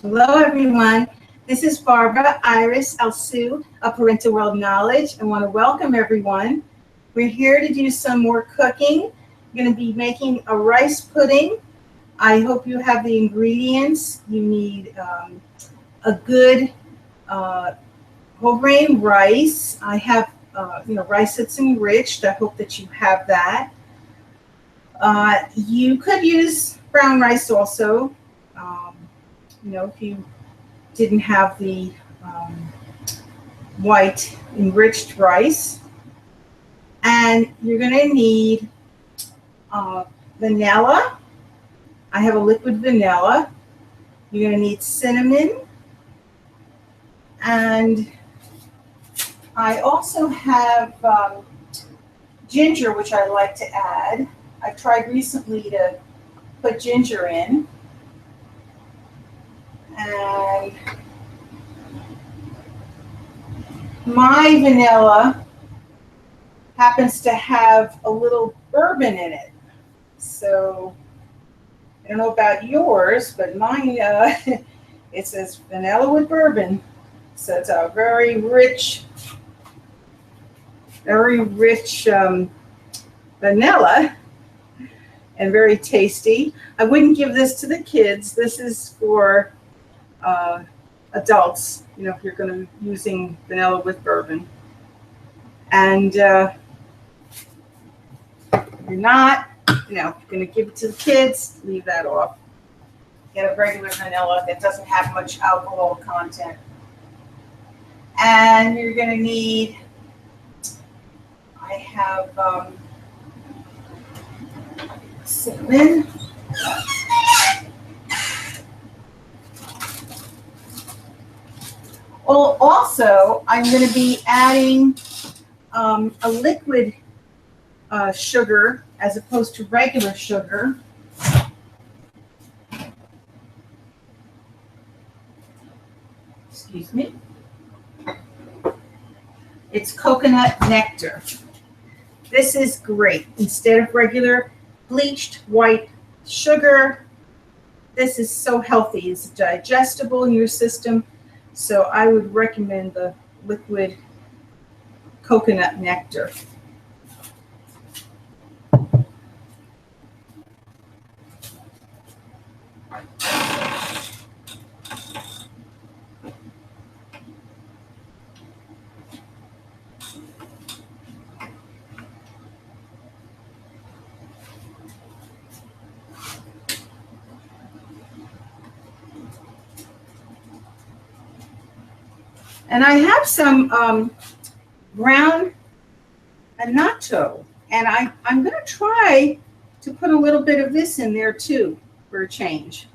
Hello, everyone. This is Barbara Iris Alsu of Parental World Knowledge. I want to welcome everyone. We're here to do some more cooking. We're going to be making a rice pudding. I hope you have the ingredients. You need a good whole grain rice. I have rice that's enriched. I hope that you have that. You could use brown rice also. If you didn't have the white enriched rice. And you're going to need vanilla. I have a liquid vanilla. You're going to need cinnamon. And I also have ginger, which I like to add. I tried recently to put ginger in. And my vanilla happens to have a little bourbon in it. So I don't know about yours, but mine, it says vanilla with bourbon. So it's a very rich vanilla and very tasty. I wouldn't give this to the kids. This is for adults, if you're going to be using vanilla with bourbon. And you're not, you're going to give it to the kids, leave that off. Get a regular vanilla that doesn't have much alcohol content. And you're going to need, I have cinnamon. Well, also, I'm going to be adding a liquid sugar as opposed to regular sugar. Excuse me. It's coconut nectar. This is great. Instead of regular bleached white sugar, this is so healthy. It's digestible in your system. So I would recommend the liquid coconut nectar. And I have some ground annatto, and I'm going to try to put a little bit of this in there too for a change.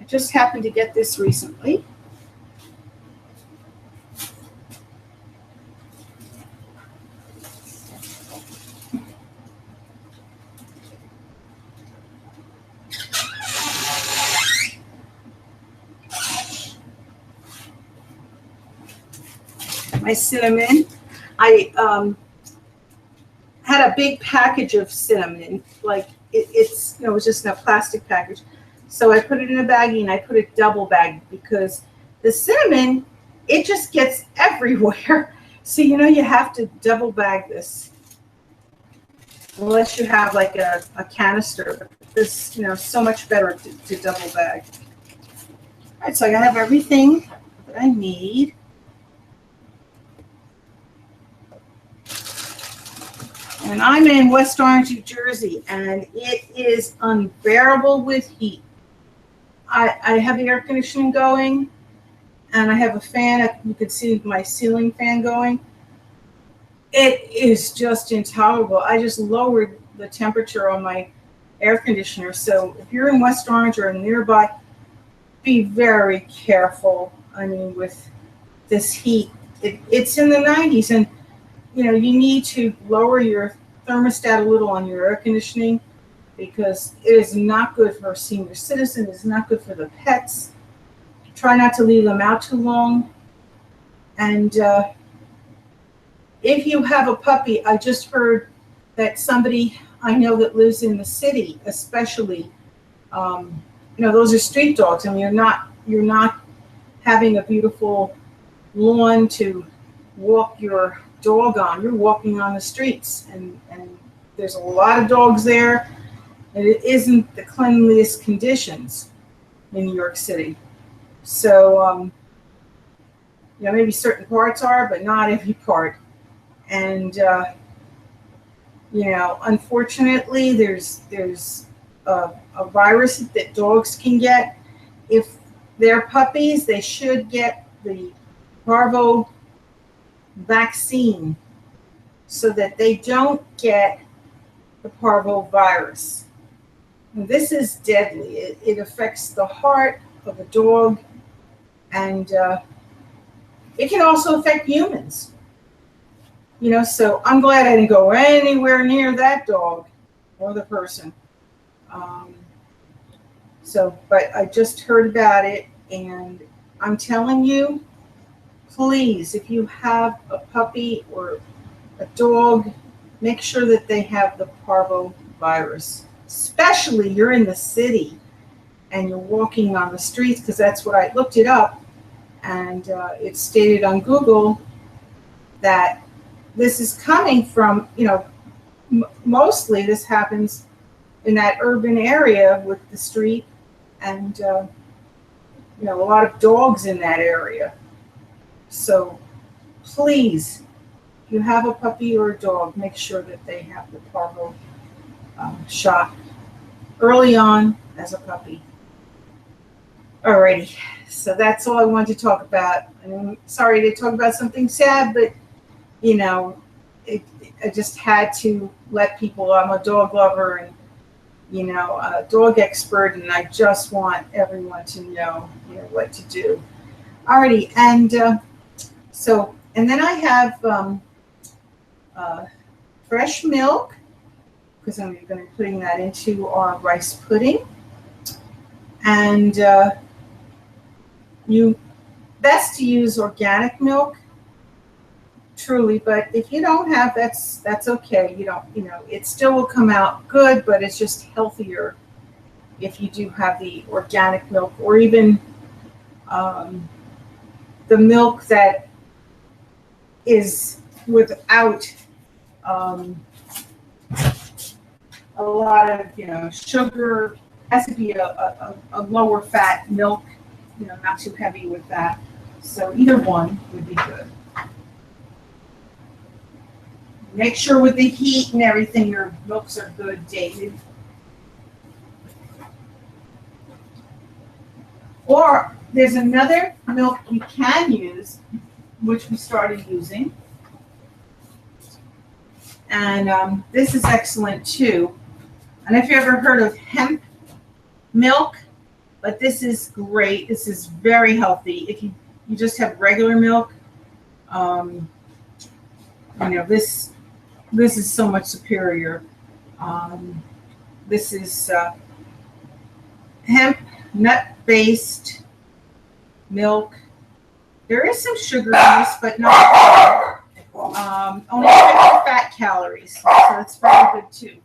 I just happened to get this recently. My cinnamon. I had a big package of cinnamon, like it's it was just in a plastic package. So I put it in a baggie and I put it double bagged because the cinnamon, it just gets everywhere. So you have to double bag this, unless you have like a canister. But this so much better to double bag. All right, so I have everything that I need. And I'm in West Orange, New Jersey, and it is unbearable with heat. I have the air conditioning going, and I have a fan. You can see my ceiling fan going. It is just intolerable. I just lowered the temperature on my air conditioner. So if you're in West Orange or nearby, be very careful. I mean, with this heat, it's in the 90s, and you need to lower your thermostat a little on your air conditioning because it is not good for a senior citizen. It's not good for the pets. Try not to leave them out too long. And if you have a puppy, I just heard that somebody I know that lives in the city, especially, those are street dogs. I mean, you're not having a beautiful lawn to walk your dog on. You're walking on the streets, and there's a lot of dogs there, and it isn't the cleanliest conditions in New York City. So, maybe certain parts are, but not every part. And, unfortunately, there's a virus that dogs can get. If they're puppies, they should get the parvo vaccine so that they don't get the parvo virus. And this is deadly. It affects the heart of a dog, and it can also affect humans. So I'm glad I didn't go anywhere near that dog or the person. But I just heard about it, and I'm telling you, please, if you have a puppy or a dog, make sure that they have the parvo virus. Especially you're in the city and you're walking on the streets, because that's what I looked it up, and it stated on Google that this is coming from, mostly this happens in that urban area with the street, and a lot of dogs in that area. So please, if you have a puppy or a dog, make sure that they have the parvo shot early on as a puppy. Alrighty, so that's all I wanted to talk about. I'm sorry to talk about something sad, but I just had to let people. I'm a dog lover and a dog expert, and I just want everyone to know what to do. Alrighty, and then I have fresh milk, because I'm going to be putting that into our rice pudding. And best to use organic milk, truly, but if you don't have, that's okay. It still will come out good, but it's just healthier if you do have the organic milk, or even the milk that is without a lot of sugar. It has to be a lower fat milk, not too heavy with that. So either one would be good. Make sure with the heat and everything your milks are good dated. Or there's another milk you can use, which we started using. And this is excellent too. And if you ever heard of hemp milk, but this is great. This is very healthy. If you just have regular milk, this is so much superior. This is hemp nut-based milk. There is some sugar in this, but not only 50 fat calories, so that's very good too.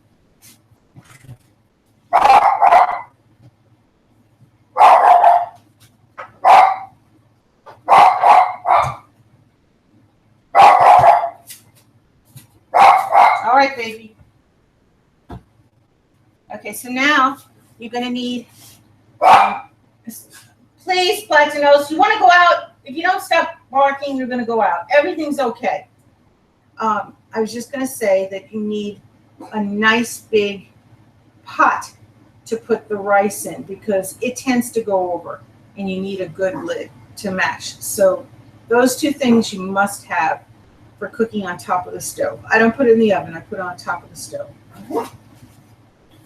All right, baby. Okay, so now you're going to need, please, Platinos, you want to go out. If you don't stop barking, you're going to go out. Everything's okay. I was just going to say that you need a nice big pot to put the rice in, because it tends to go over, and you need a good lid to match. So those two things you must have for cooking on top of the stove. I don't put it in the oven. I put it on top of the stove.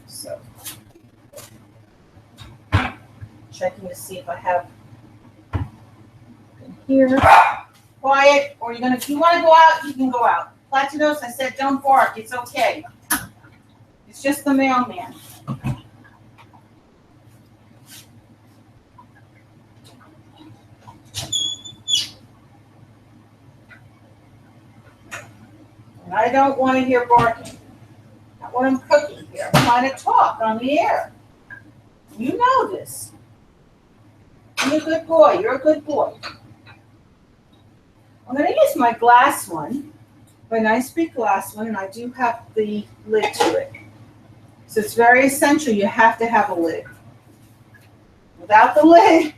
So checking to see if I have in here. Quiet, or if you want to go out, you can go out. Platinos, I said don't bark. It's okay. It's just the mailman. And I don't want to hear barking. Not when I'm cooking here. I'm trying to talk on the air. You know this. You're a good boy. You're a good boy. I'm going to use my glass one, my nice big glass one, and I do have the lid to it. So it's very essential you have to have a lid. Without the lid,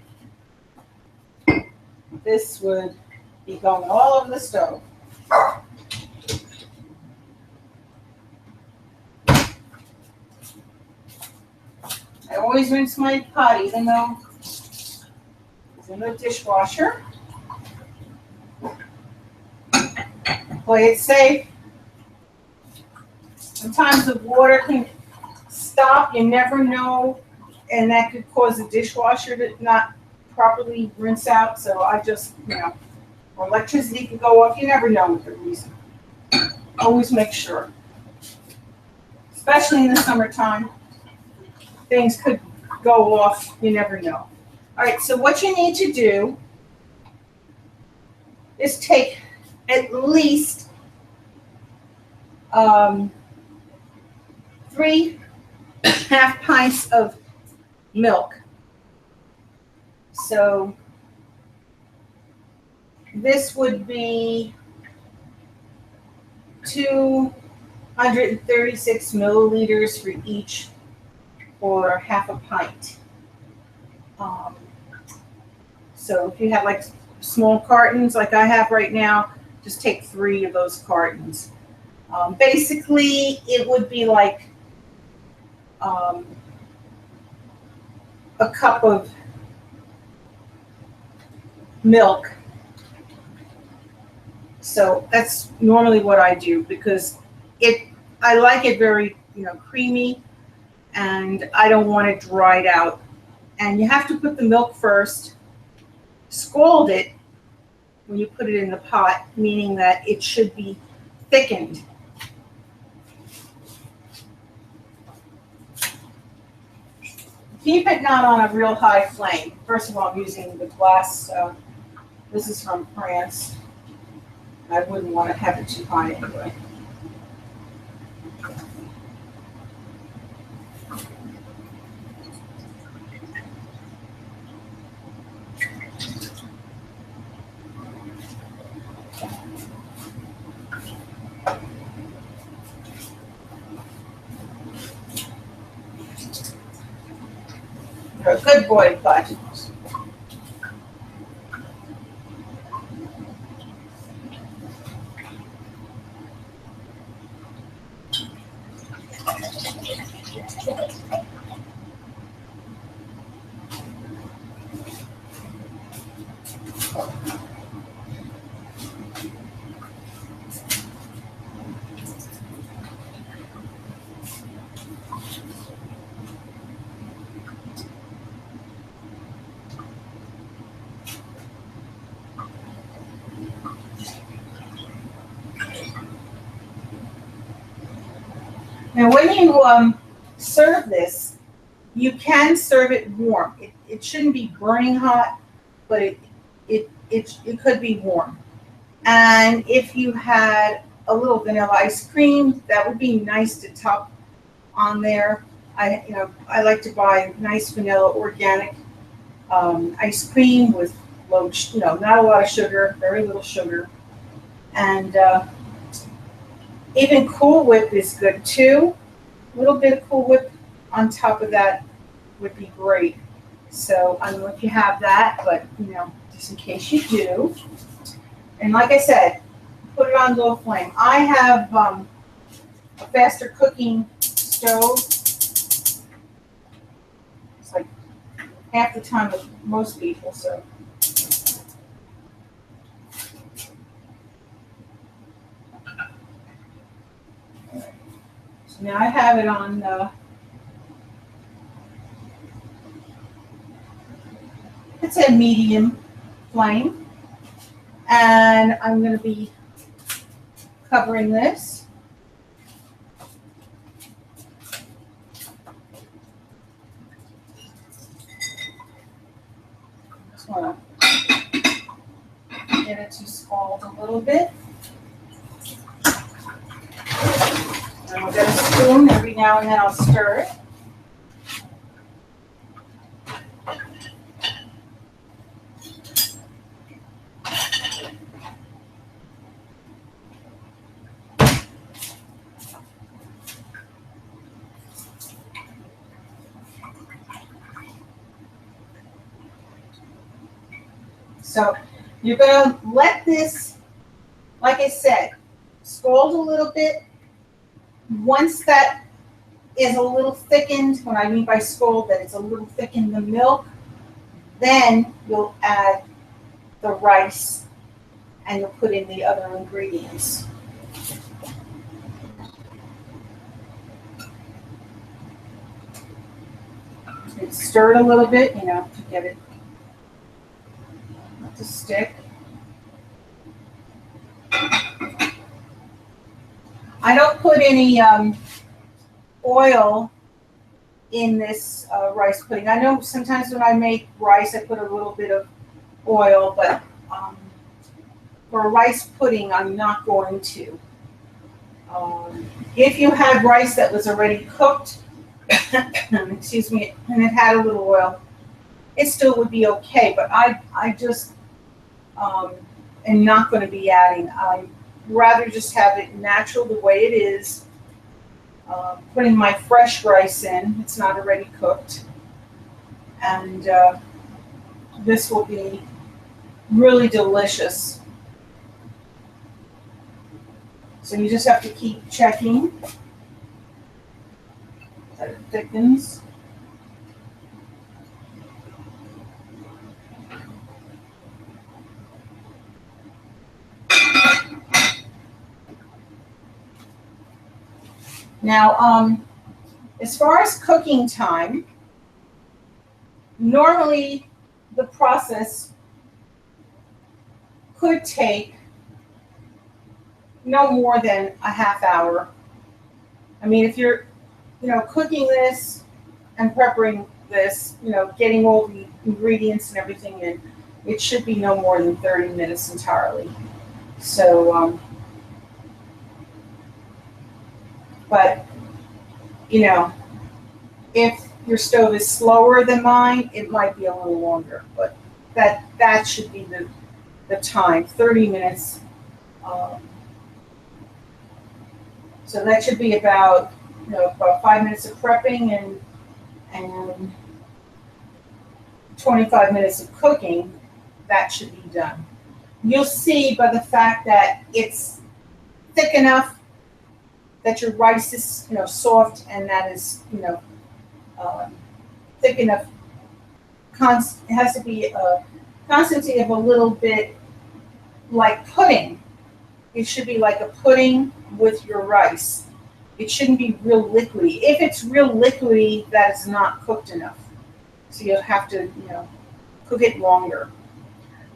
this would be going all over the stove. I always rinse my pot, even though it's in the dishwasher. Play it safe. Sometimes the water can stop, you never know, and that could cause the dishwasher to not properly rinse out. So I just, or electricity could go off, you never know what the reason. Always make sure. Especially in the summertime, things could go off, you never know. All right, so what you need to do is take at least 3 half pints of milk. So this would be 236 milliliters for each, or half a pint. So if you have like small cartons like I have right now, just take 3 of those cartons. Basically, it would be like a cup of milk. So that's normally what I do, because I like it very, creamy, and I don't want it dried out. And you have to put the milk first, scald it when you put it in the pot, meaning that it should be thickened. Keep it not on a real high flame. First of all, I'm using the glass. This is from France. I wouldn't want to have it too high anyway. You're a good boy, Bud. Now, when you serve this, you can serve it warm. It shouldn't be burning hot, but it could be warm. And if you had a little vanilla ice cream, that would be nice to top on there. I like to buy nice vanilla organic ice cream with low, not a lot of sugar, very little sugar, and even Cool Whip is good too. A little bit of Cool Whip on top of that would be great. So I don't know if you have that, but just in case you do. And like I said, put it on low flame. I have a faster cooking stove. It's like half the time of most people, so. So now I have it on it's a medium flame, and I'm going to be covering this. Just want to get it to scald a little bit. And I'll get a spoon every now and then. I'll stir it. So you're gonna let this, like I said, scald a little bit. Once that is a little thickened, when I mean by scald, that it's a little thickened the milk, then you'll add the rice and you'll put in the other ingredients. It's stirred a little bit, to get it not to stick. I don't put any oil in this rice pudding. I know sometimes when I make rice, I put a little bit of oil, but for a rice pudding, I'm not going to. If you had rice that was already cooked, excuse me, and it had a little oil, it still would be okay, but I just am not going to be adding. I'd rather just have it natural the way it is. Putting my fresh rice in, it's not already cooked, and this will be really delicious. So you just have to keep checking that it thickens. Now, as far as cooking time, normally the process could take no more than a half hour. I mean, if you're, cooking this and preparing this, getting all the ingredients and everything in, it should be no more than 30 minutes entirely. So, but, if your stove is slower than mine, it might be a little longer, but that should be the time, 30 minutes. So that should be about, about 5 minutes of prepping and 25 minutes of cooking. That should be done. You'll see by the fact that it's thick enough that your rice is, soft, and that is, thick enough. It has to be a consistency of a little bit like pudding. It should be like a pudding with your rice. It shouldn't be real liquidy. If it's real liquidy, that is not cooked enough. So you'll have to, cook it longer.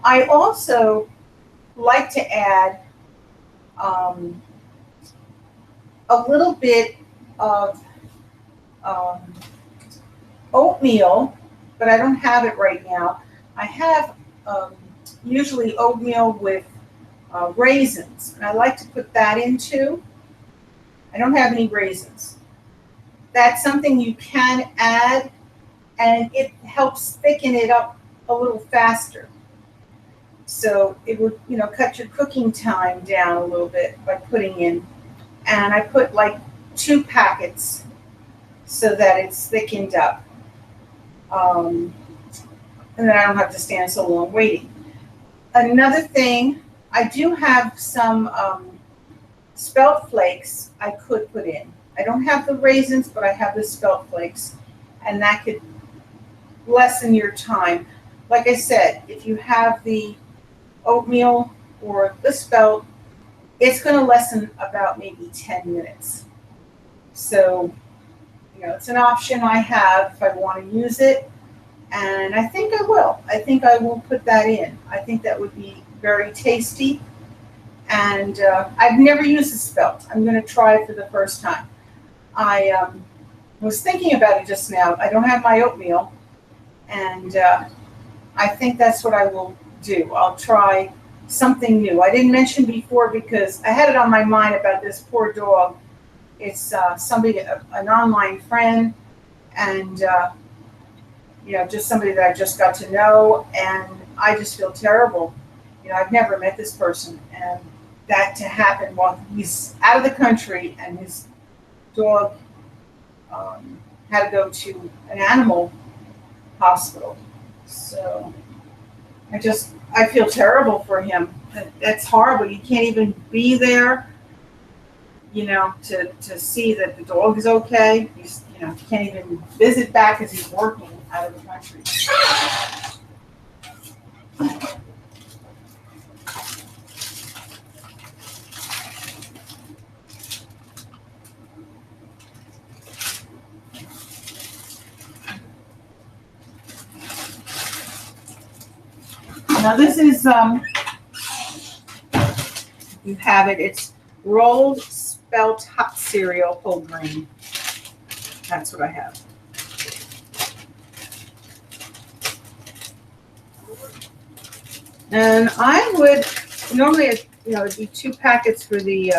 I also like to add a little bit of oatmeal, but I don't have it right now. I have usually oatmeal with raisins, and I like to put that in too. I don't have any raisins. That's something you can add, and it helps thicken it up a little faster. So it would, cut your cooking time down a little bit by putting in. And I put like 2 packets so that it's thickened up. And then I don't have to stand so long waiting. Another thing, I do have some spelt flakes I could put in. I don't have the raisins, but I have the spelt flakes, and that could lessen your time. Like I said, if you have the oatmeal or the spelt, it's going to lessen about maybe 10 minutes. So, it's an option I have if I want to use it, and I think I will. I think I will put that in. I think that would be very tasty, and I've never used the spelt. I'm going to try it for the first time. I was thinking about it just now. I don't have my oatmeal, and I think that's what I will do. I'll try something new. I didn't mention before because I had it on my mind about this poor dog. It's somebody, an online friend, and just somebody that I just got to know, and I just feel terrible. I've never met this person, and that to happen while he's out of the country and his dog had to go to an animal hospital. So I feel terrible for him. That's horrible. You can't even be there, to see that the dog is okay. You can't even visit back because he's working out of the country. Now this is, you have it, it's rolled spelt hot cereal, whole grain. That's what I have. And I would, normally, it'd be 2 packets for the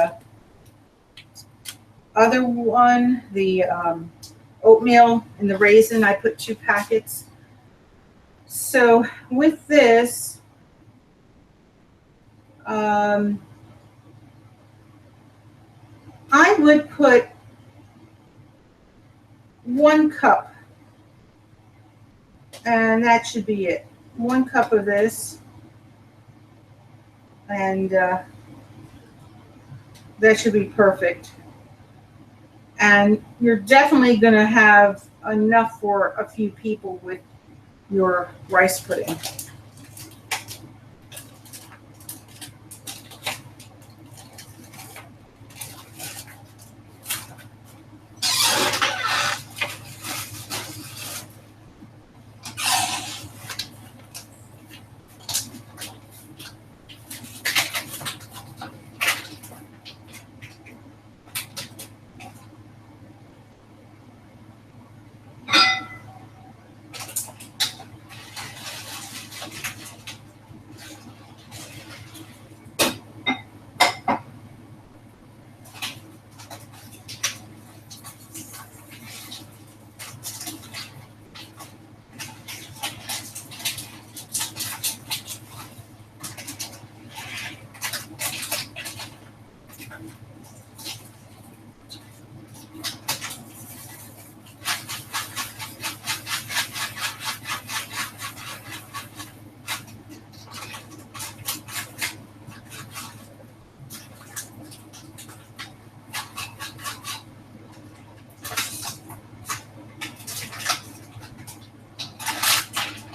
other one, the oatmeal and the raisin. I put 2 packets. So with this, I would put 1 cup, and that should be it. 1 cup of this, and that should be perfect. And you're definitely going to have enough for a few people with your rice pudding.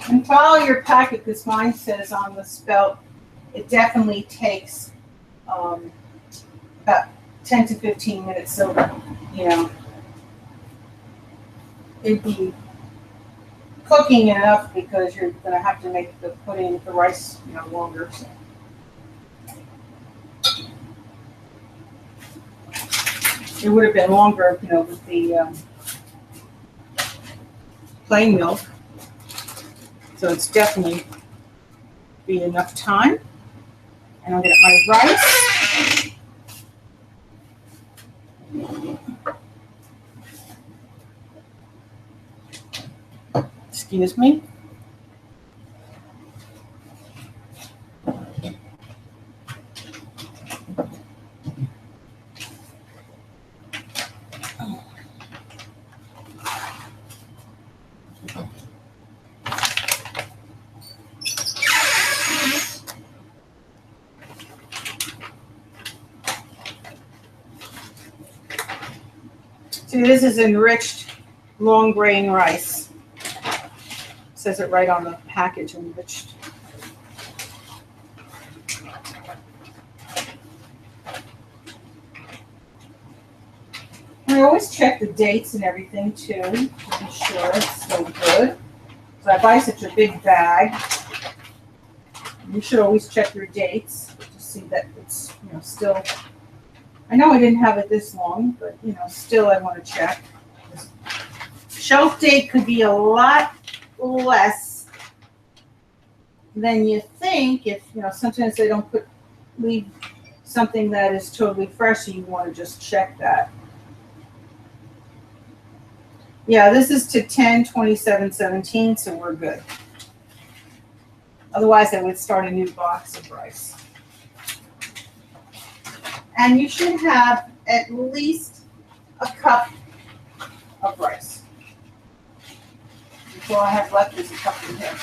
And follow your packet, because mine says on the spelt, it definitely takes about 10 to 15 minutes. So, it'd be cooking enough, because you're going to have to make the pudding, the rice, longer. So. It would have been longer, with the plain milk. So it's definitely be enough time. And I'll get my rice. Excuse me. See, this is enriched long grain rice. It says it right on the package, enriched. I always check the dates and everything too, to be sure it's still good. So I buy such a big bag. You should always check your dates to see that it's still. I know I didn't have it this long, but still I want to check. Shelf date could be a lot less than you think if sometimes they don't leave something that is totally fresh, so you want to just check that. Yeah, this is to 10/27/17, so we're good. Otherwise, I would start a new box of rice. And you should have at least a cup of rice. That's all I have left is a cup in here.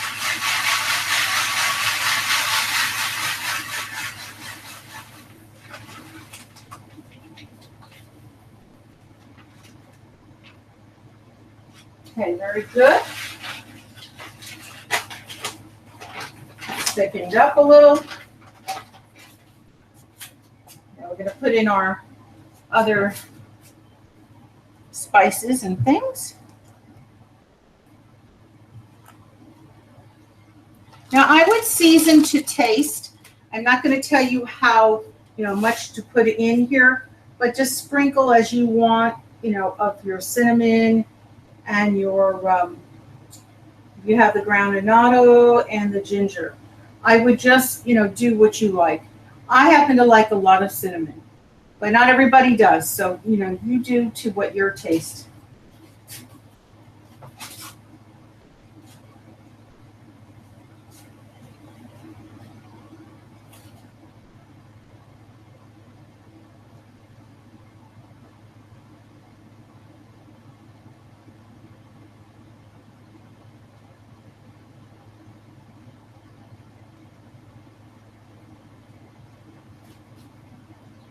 Okay, very good. Thickened up a little. Now we're going to put in our other spices and things. Now I would season to taste. I'm not going to tell you how, much to put in here, but just sprinkle as you want, of your cinnamon and your, you have the ground annatto and the ginger. I would just, do what you like. I happen to like a lot of cinnamon, but not everybody does. So, you do to what your taste.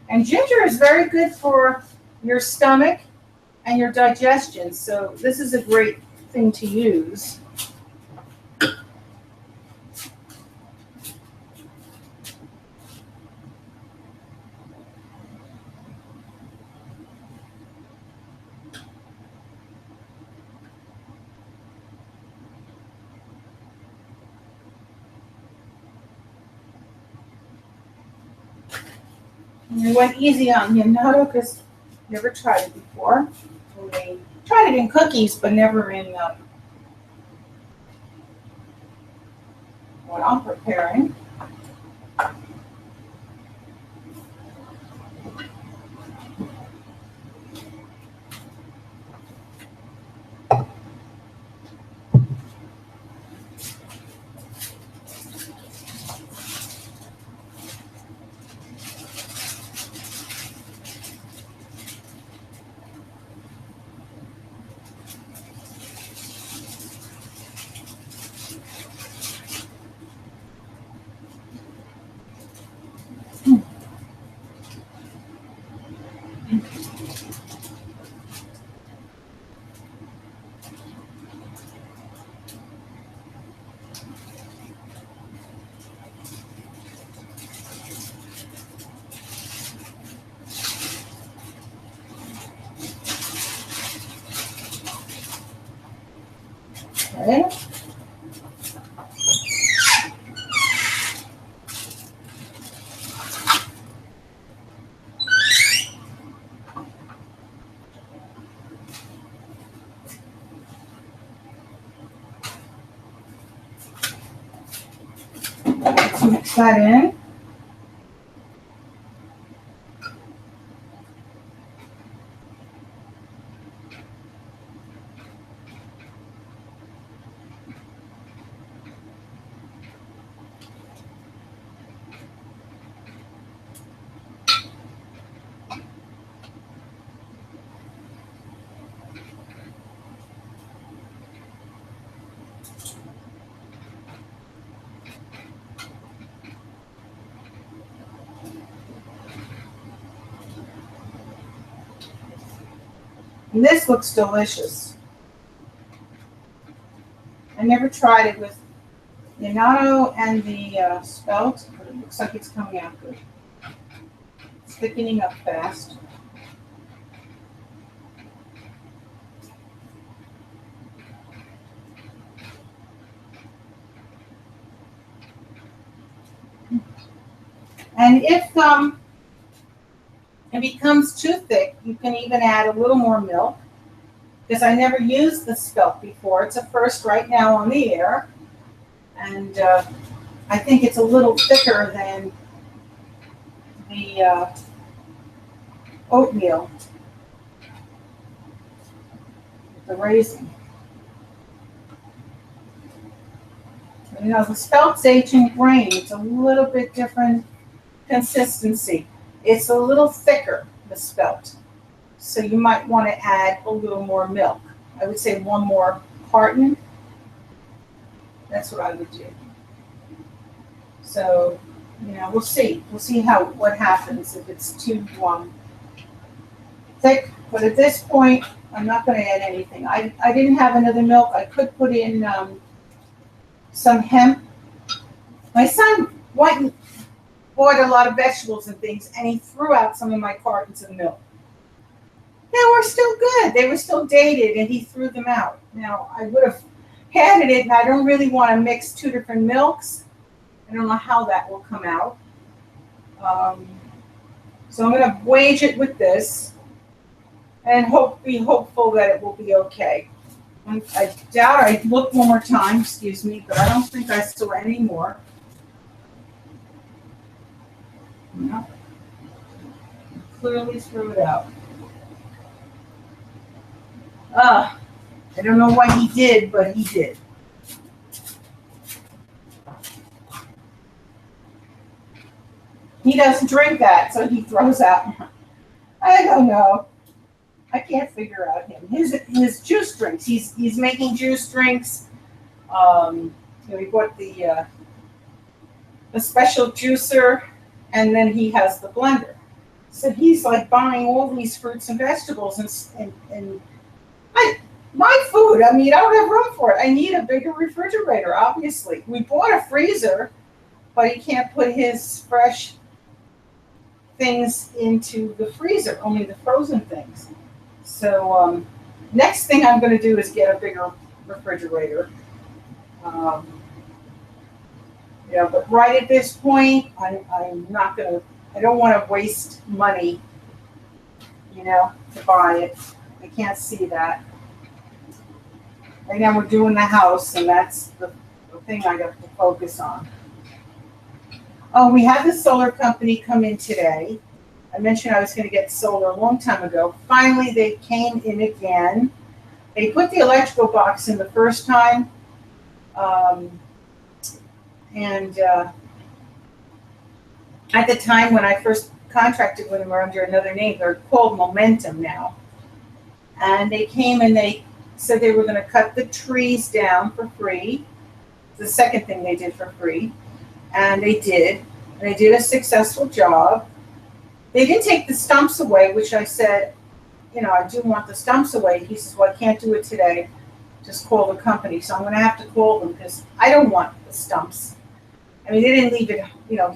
And ginger is very good for your stomach and your digestion. So this is a great thing to use. And we went easy on the annatto because I never tried it before. We tried it in cookies, but never in what I'm preparing. Okay. Let's mix that in. And this looks delicious. I never tried it with the annatto and the spelt, but it looks like it's coming out good. It's thickening up fast. And if it becomes too thick, you can even add a little more milk, because I never used the spelt before. It's a first right now on the air, and I think it's a little thicker than the oatmeal, the raisin. The spelt's ancient grain. It's a little bit different consistency. It's a little thicker, the spelt. So you might want to add a little more milk. I would say one more carton. That's what I would do. So, we'll see. We'll see what happens if it's too thick. But at this point, I'm not going to add anything. I didn't have another milk. I could put in some hemp. My son went and bought a lot of vegetables and things, and he threw out some of my cartons of milk. They were still good. They were still dated, and he threw them out. Now, I would have had it, and I don't really want to mix two different milks. I don't know how that will come out. So I'm going to wage it with this and be hopeful that it will be okay. I doubt I looked one more time, excuse me, but I don't think I saw any more. No. Clearly threw it out. I don't know why he did, but he did. He doesn't drink that, so he throws out. I don't know. I can't figure out him. His juice drinks. He's making juice drinks. He bought the special juicer, and then he has the blender. So he's like buying all these fruits and vegetables and my food. I mean, I don't have room for it. I need a bigger refrigerator. Obviously, we bought a freezer, but he can't put his fresh things into the freezer. Only the frozen things. So next thing I'm going to do is get a bigger refrigerator. But right at this point, I'm not going to. I don't want to waste money, to buy it. I can't see that. Right now we're doing the house, and that's the thing I got to focus on. Oh, we had the solar company come in today. I mentioned I was going to get solar a long time ago. Finally, they came in again. They put the electrical box in the first time, and at the time when I first contracted with them, were under another name. They're called Momentum now. And they came and they said they were going to cut the trees down for free. The second thing they did for free. And they did. And they did a successful job. They didn't take the stumps away, which I said, I do want the stumps away. He says, well, I can't do it today. Just call the company. So I'm going to have to call them because I don't want the stumps. I mean, they didn't leave it,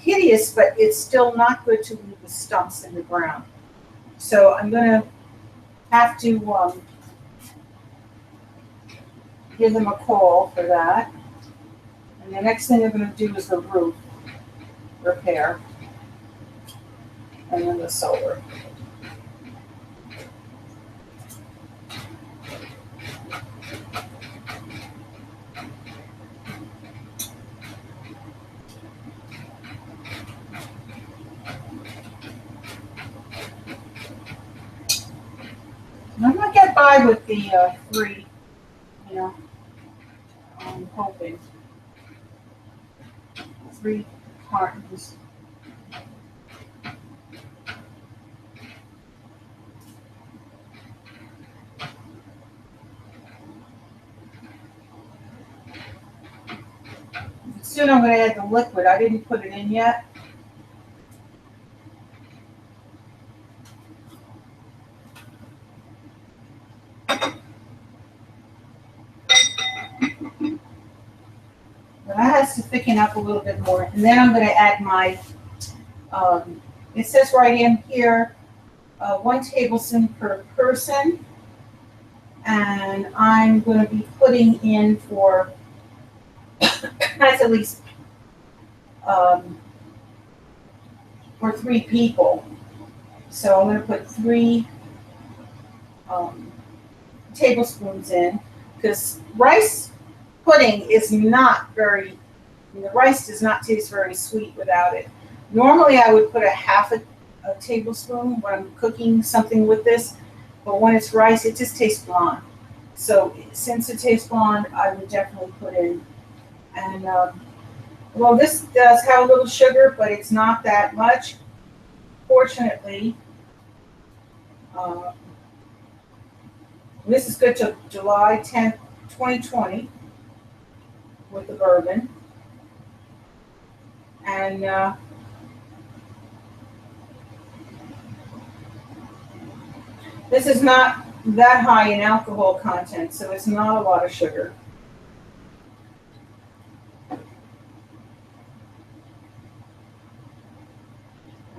hideous, but it's still not good to leave the stumps in the ground. So I'm going to have to give them a call for that. And the next thing they're going to do is the roof repair. And then the solar. I'm going to get by with the 3, I'm hoping. 3 cartons. Soon I'm going to add the liquid. I didn't put it in yet. That has to thicken up a little bit more. And then I'm going to add my, it says right in here, 1 tablespoon per person. And I'm going to be putting in for, that's at least for 3 people. So I'm going to put 3 tablespoons in, because rice pudding is not very, the rice does not taste very sweet without it. Normally I would put a half a tablespoon when I'm cooking something with this, but when it's rice, it just tastes blonde. So since it tastes blonde, I would definitely put in. And well, this does have a little sugar, but it's not that much. Fortunately, this is good till July 10th, 2020 with the bourbon. And this is not that high in alcohol content, so it's not a lot of sugar.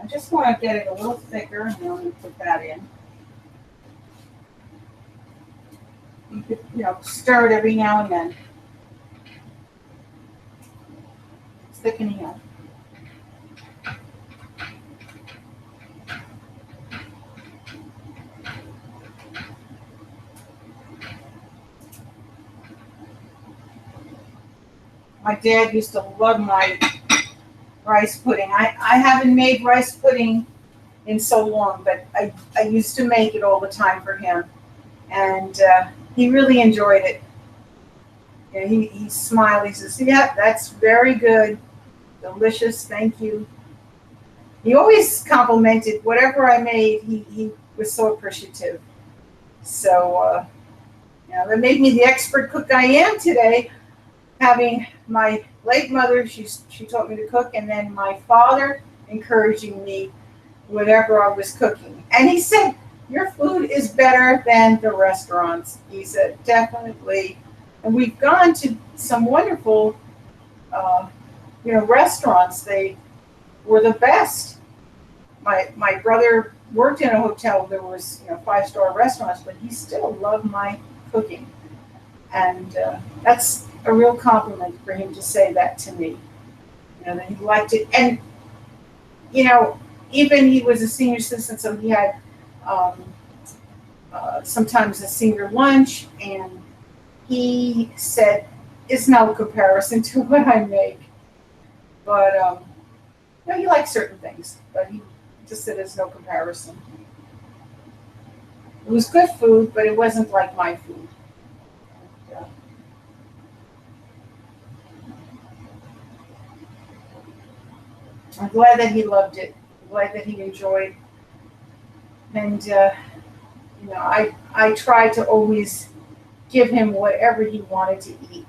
I just want to get it a little thicker, and then I'm going to put that in. You could, stir it every now and then. It's thickening up. My dad used to love my rice pudding. I haven't made rice pudding in so long, but I used to make it all the time for him. And he really enjoyed it. He smiled. He says, yeah, that's very good. Delicious. Thank you. He always complimented whatever I made. He was so appreciative. So, that made me the expert cook I am today, having my late mother, she taught me to cook, and then my father encouraging me whatever I was cooking. And he said, your food is better than the restaurants. He said, definitely. And we've gone to some wonderful, restaurants. They were the best. My brother worked in a hotel. There was, 5-star restaurants, but he still loved my cooking. And that's a real compliment for him to say that to me. That he liked it. And, even he was a senior citizen, so he had sometimes a senior lunch, and he said, it's no comparison to what I make. But, he liked certain things, but he just said it's no comparison. It was good food, but it wasn't like my food. I'm glad that he loved it. I'm glad that he enjoyed. And, I tried to always give him whatever he wanted to eat.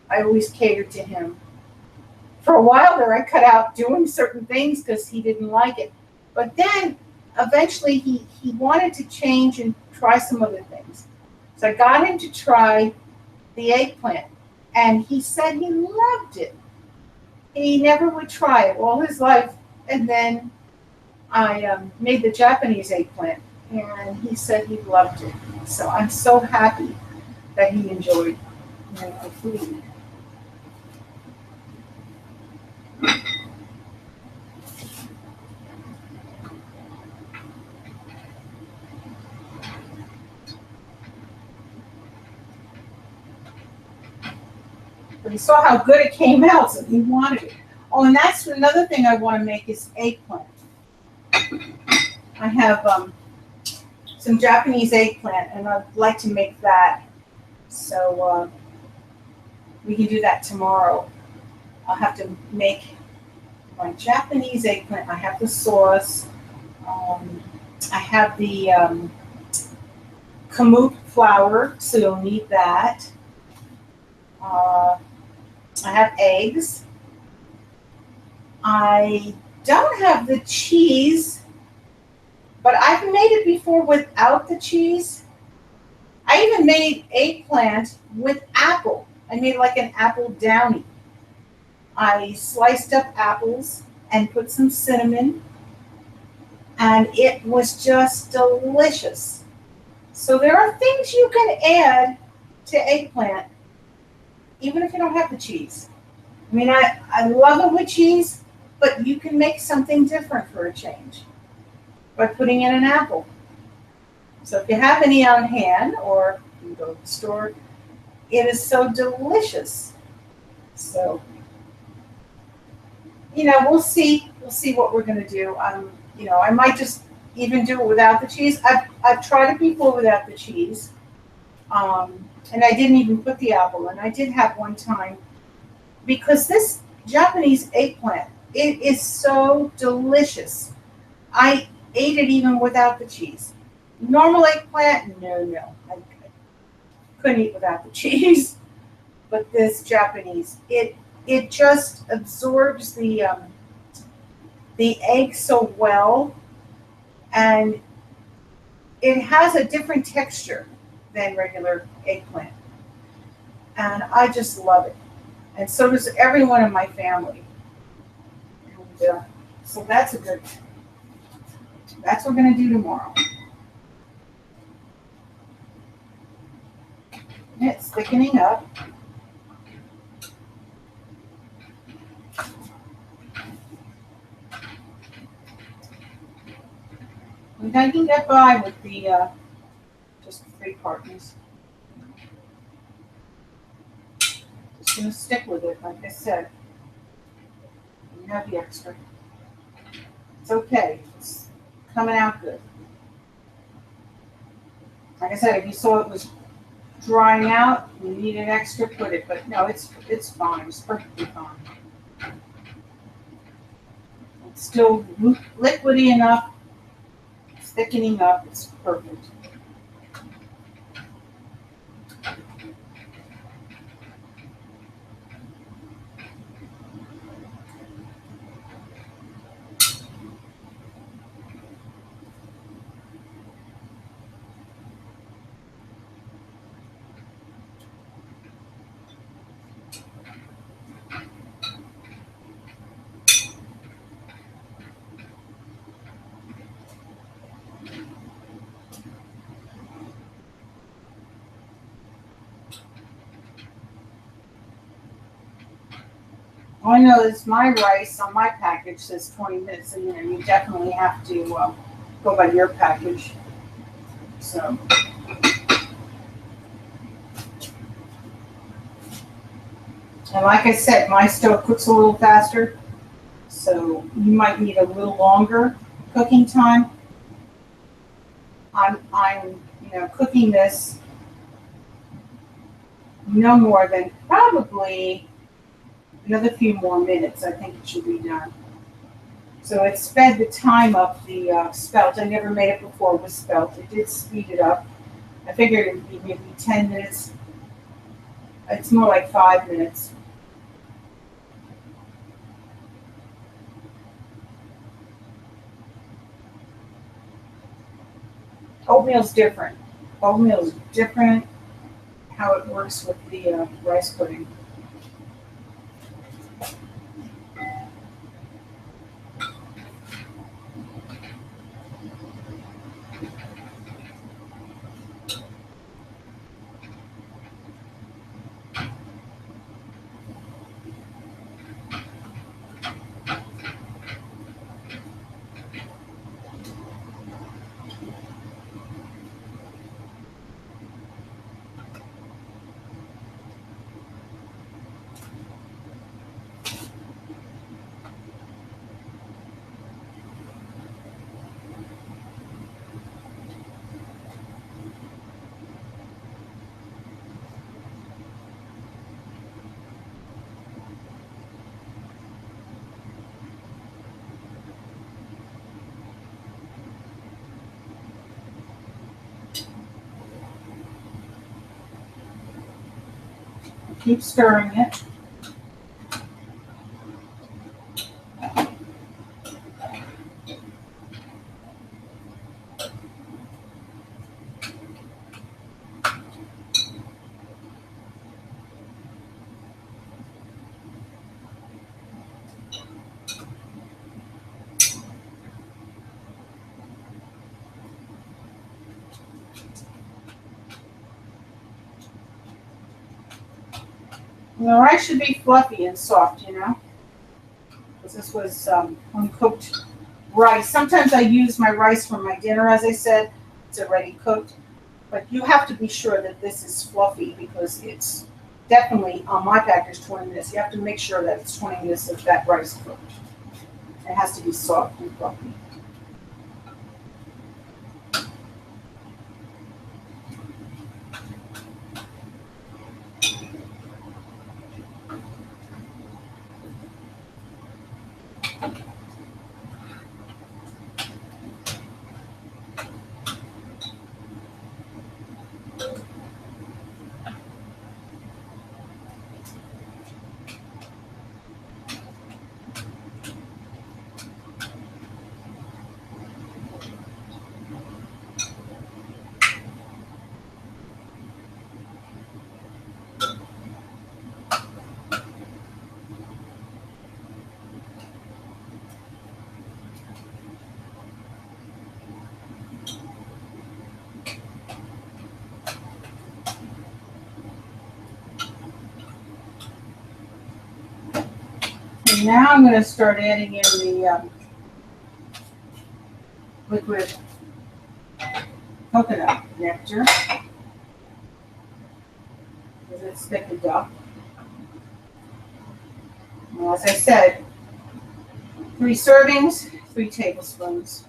I always catered to him. For a while there, I cut out doing certain things because he didn't like it. But then, eventually, he wanted to change and try some other things. So I got him to try the eggplant. And he said he loved it. He never would try it all his life. And then I made the Japanese eggplant, and he said he loved it. So I'm so happy that he enjoyed my food. But he saw how good it came out, so he wanted it. Oh, and that's another thing I want to make is eggplant. I have some Japanese eggplant, and I'd like to make that. So we can do that tomorrow. I'll have to make my Japanese eggplant. I have the sauce. I have the kamut flour, so you'll need that. I have eggs. I don't have the cheese, but I've made it before without the cheese. I even made eggplant with apple. I made like an apple downy. I sliced up apples and put some cinnamon, and it was just delicious. So there are things you can add to eggplant even if you don't have the cheese. I mean, I love it with cheese, but you can make something different for a change by putting in an apple. So if you have any on hand, or you can go to the store, it is so delicious. So, we'll see what we're going to do. I might just even do it without the cheese. I've tried it before without the cheese. And I didn't even put the apple in. I did have one time, because this Japanese eggplant, it is so delicious. I ate it even without the cheese. Normal eggplant, no. I couldn't eat without the cheese. But this Japanese, it just absorbs the egg so well, and it has a different texture than regular eggplant. And I just love it. And so does everyone in my family. And so that's what we're going to do tomorrow. It's thickening up. And I can get by with the just 3 partners. Just going to stick with it, like I said. You have the extra. It's okay. It's coming out good. Like I said, if you saw it was drying out, you needed extra, put it. But no, it's fine. It's perfectly fine. It's still liquidy enough. It's thickening up. It's perfect. All I know is my rice on my package says 20 minutes, and you definitely have to go by your package. So. And like I said, my stove cooks a little faster, so you might need a little longer cooking time. I'm cooking this no more than probably another few more minutes. I think it should be done. So it sped the time up, the spelt. I never made it before with spelt. It did speed it up. I figured it would be maybe 10 minutes. It's more like 5 minutes. Oatmeal's different. Oatmeal's different how it works with the rice pudding. Keep stirring it. And the rice should be fluffy and soft, because this was uncooked rice. Sometimes I use my rice for my dinner, as I said. It's already cooked. But you have to be sure that this is fluffy, because it's definitely, on my package, 20 minutes. You have to make sure that it's 20 minutes of that rice cooked. It has to be soft and fluffy. And now I'm going to start adding in the liquid coconut nectar, because it's thickened up. Well, as I said, 3 servings, 3 tablespoons.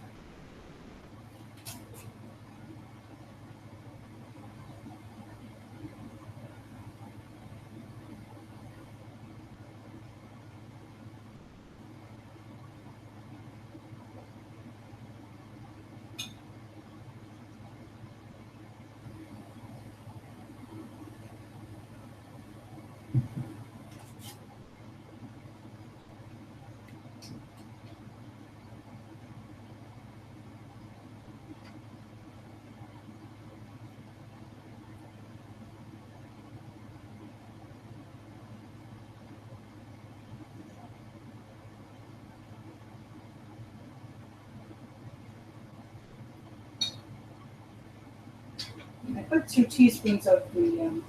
I put 2 teaspoons of the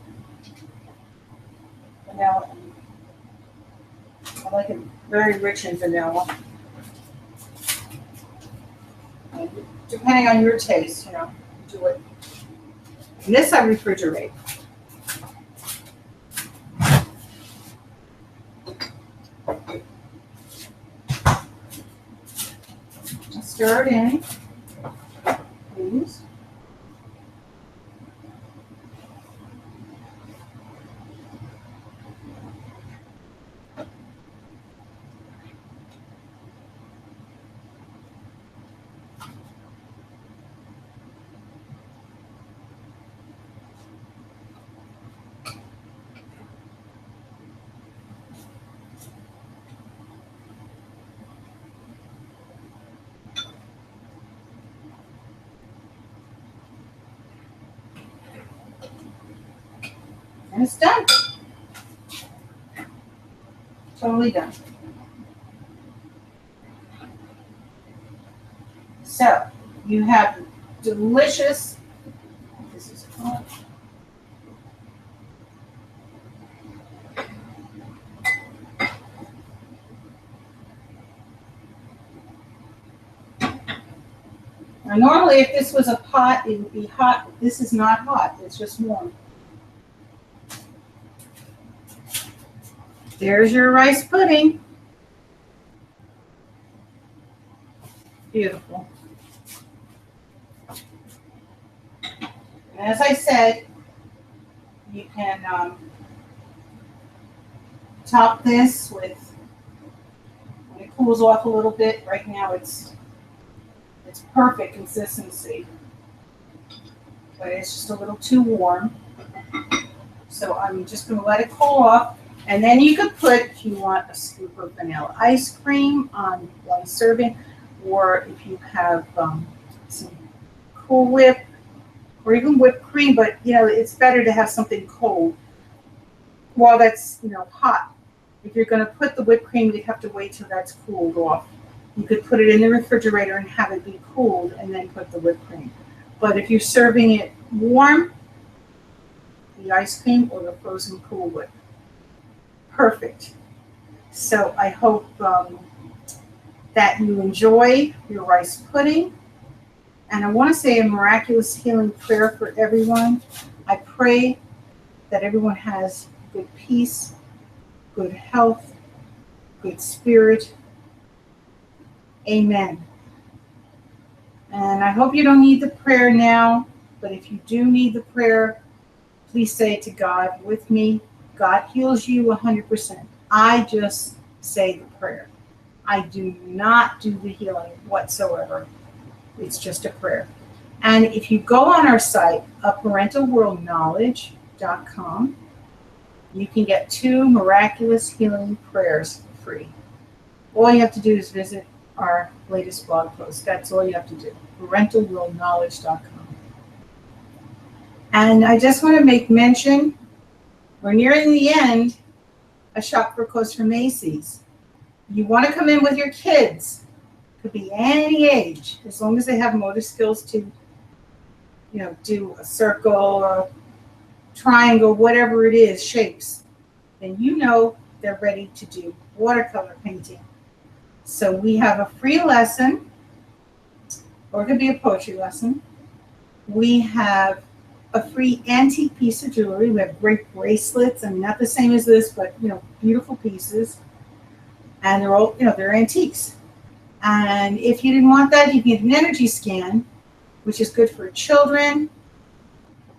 vanilla. I like it very rich in vanilla. And depending on your taste, do it. And this I refrigerate. Just stir it in, please. And it's done. Totally done. So you have delicious, this is hot. Now normally if this was a pot, it would be hot. This is not hot, it's just warm. There's your rice pudding. Beautiful. And as I said, you can top this with, when it cools off a little bit, right now it's perfect consistency. But it's just a little too warm. So I'm just going to let it cool off. And then you could put, if you want, a scoop of vanilla ice cream on 1 serving, or if you have some Cool Whip, or even whipped cream, but it's better to have something cold while that's hot. If you're going to put the whipped cream, you'd have to wait till that's cooled off. You could put it in the refrigerator and have it be cooled, and then put the whipped cream. But if you're serving it warm, the ice cream or the frozen Cool Whip. Perfect. So I hope that you enjoy your rice pudding. And I want to say a miraculous healing prayer for everyone. I pray that everyone has good peace, good health, good spirit. Amen. And I hope you don't need the prayer now, but if you do need the prayer, please say it to God with me. God heals you 100%. I just say the prayer. I do not do the healing whatsoever. It's just a prayer. And if you go on our site, ParentalWorldKnowledge.com, you can get 2 miraculous healing prayers for free. All you have to do is visit our latest blog post. That's all you have to do. ParentalWorldKnowledge.com. And I just want to make mention, we're nearing the end of Shop for Clothes from Macy's. You want to come in with your kids. Could be any age, as long as they have motor skills to, do a circle or triangle, whatever it is, shapes. Then they're ready to do watercolor painting. So we have a free lesson, or it could be a poetry lesson. We have a free antique piece of jewelry. We have great bracelets. I mean, not the same as this, but, you know, beautiful pieces. And they're all, you know, they're antiques. And if you didn't want that, you can get an energy scan, which is good for children,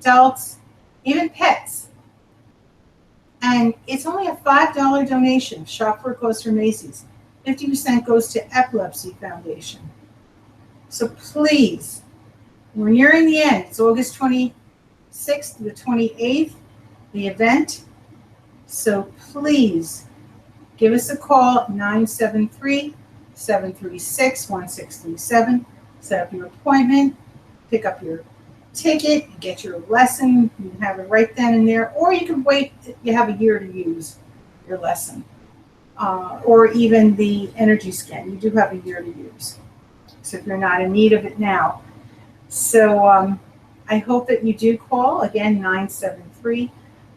adults, even pets. And it's only a $5 donation. Shop for a cause for Macy's. 50% goes to Epilepsy Foundation. So please, we're nearing the end. It's August 26th to the 28th, the event. So please give us a call at 973-736-1637. Set up your appointment, pick up your ticket, get your lesson. You can have it right then and there, or you can wait. You have a year to use your lesson. Or even the energy scan. You do have a year to use. So if you're not in need of it now. So I hope that you do call. Again,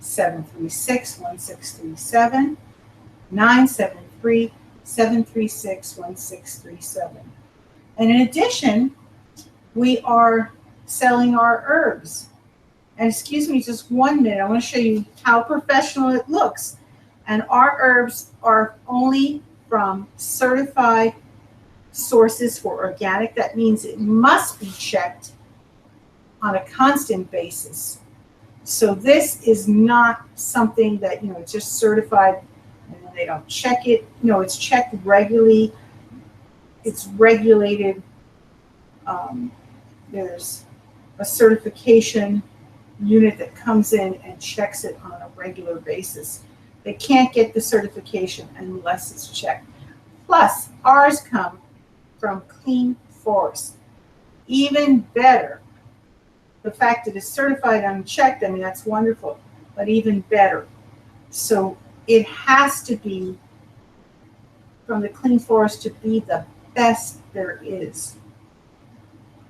973-736-1637. 973-736-1637. And in addition, we are selling our herbs. And excuse me just 1 minute. I want to show you how professional it looks. And our herbs are only from certified sources for organic. That means it must be checked on a constant basis. So this is not something that, you know, it's just certified and then they don't check it. No, it's checked regularly. It's regulated. There's a certification unit that comes in and checks it on a regular basis. They can't get the certification unless it's checked. Plus, ours come from clean forest. Even better, the fact that it's certified unchecked, I mean, that's wonderful, but even better. So it has to be from the clean forest to be the best there is.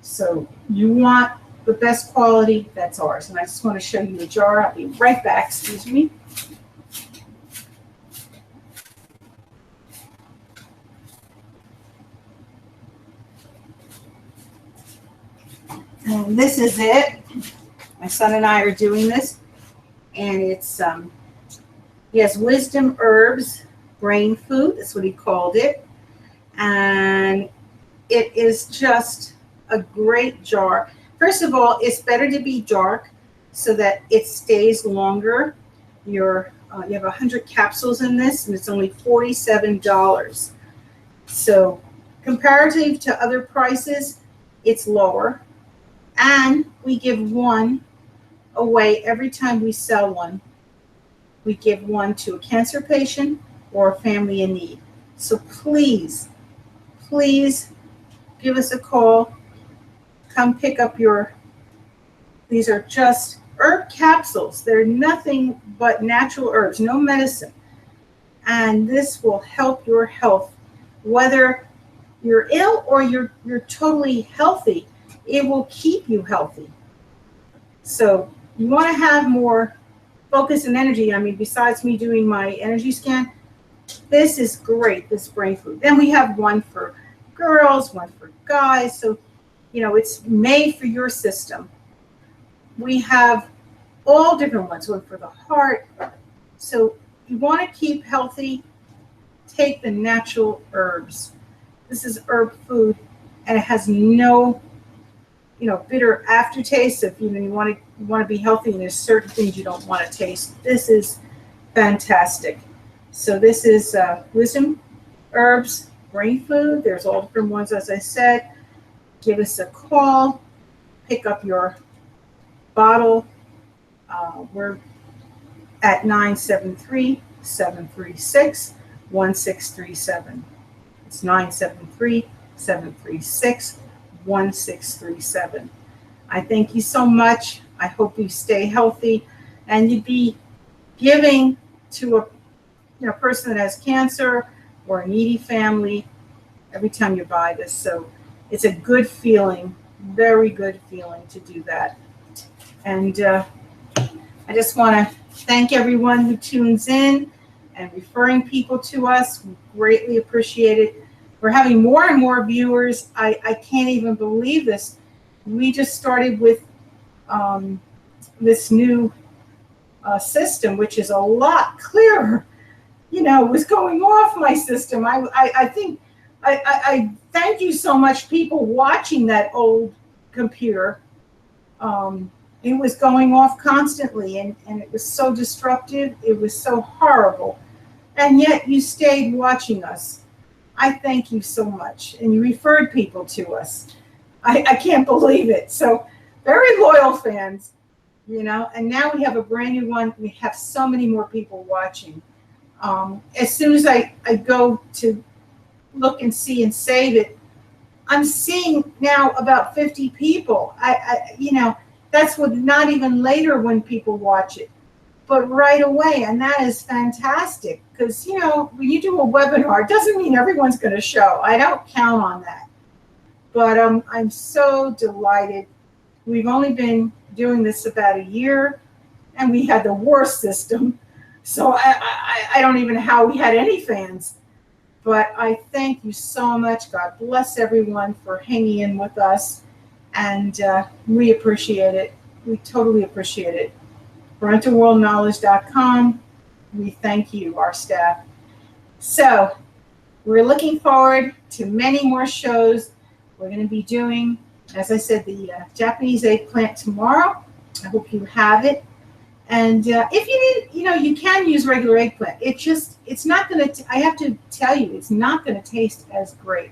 So you want the best quality, that's ours. And I just want to show you the jar. I'll be right back, excuse me. And this is it. My son and I are doing this. And it's, he has wisdom herbs, brain food. That's what he called it. And it is just a great jar. First of all, it's better to be dark so that it stays longer. You have 100 capsules in this, and it's only $47. So comparative to other prices, it's lower. And we give one away every time we sell one. We give one to a cancer patient or a family in need. So please, please give us a call. Come pick up your, these are just herb capsules. They're nothing but natural herbs, no medicine. And this will help your health. Whether you're ill or you're totally healthy, it will keep you healthy. So you want to have more focus and energy. I mean, besides me doing my energy scan, this is great, this brain food. Then we have one for girls, one for guys. So, you know, it's made for your system. We have all different ones, one for the heart. So you want to keep healthy, take the natural herbs. This is herb food, and it has no, you know, bitter aftertaste. If you want to be healthy, and there's certain things you don't want to taste, this is fantastic. So this is wisdom herbs, brain food. There's all different ones, as I said. Give us a call, pick up your bottle. We're at 973-736-1637. It's 973-736-1637. I thank you so much. I hope you stay healthy, and you'd be giving to a person that has cancer or a needy family every time you buy this. So it's a good feeling, very good feeling to do that. And I just want to thank everyone who tunes in. and referring people to us. We greatly appreciate it. We're having more and more viewers. I can't even believe this. We just started with this new system, which is a lot clearer. You know, it was going off my system. I think I thank you so much, people watching that old computer. It was going off constantly, and it was so destructive. It was so horrible. And yet you stayed watching us. I thank you so much. And you referred people to us. I can't believe it. So very loyal fans, you know, and now we have a brand new one. We have so many more people watching. As soon as I go to look and see and save it, I'm seeing now about 50 people. You know, that's what, not even later when people watch it, but right away. And that is fantastic because, you know, when you do a webinar, it doesn't mean everyone's going to show. I don't count on that. But I'm so delighted. We've only been doing this about a year, and we had the worst system. So I don't even know how we had any fans. But I thank you so much. God bless everyone for hanging in with us. And we appreciate it. We totally appreciate it. ParentalWorldKnowledge.com. We thank you, our staff. So we're looking forward to many more shows. We're going to be doing, as I said, the Japanese eggplant tomorrow. I hope you have it. And if you need, you know, you can use regular eggplant. It's not going to, I have to tell you, it's not going to taste as great.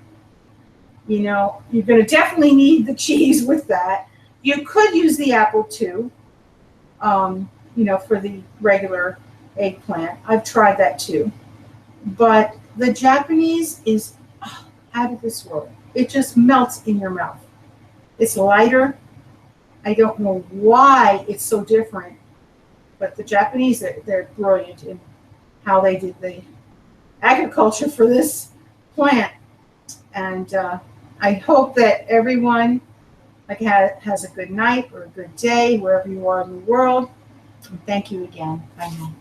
You know, you're going to definitely need the cheese with that. You could use the apple too, you know, for the regular eggplant. I've tried that too. But the Japanese is out of this world. It just melts in your mouth. It's lighter. I don't know why it's so different. But the Japanese, they're brilliant in how they did the agriculture for this plant. And I hope that everyone has a good night or a good day wherever you are in the world. And thank you again. Bye now.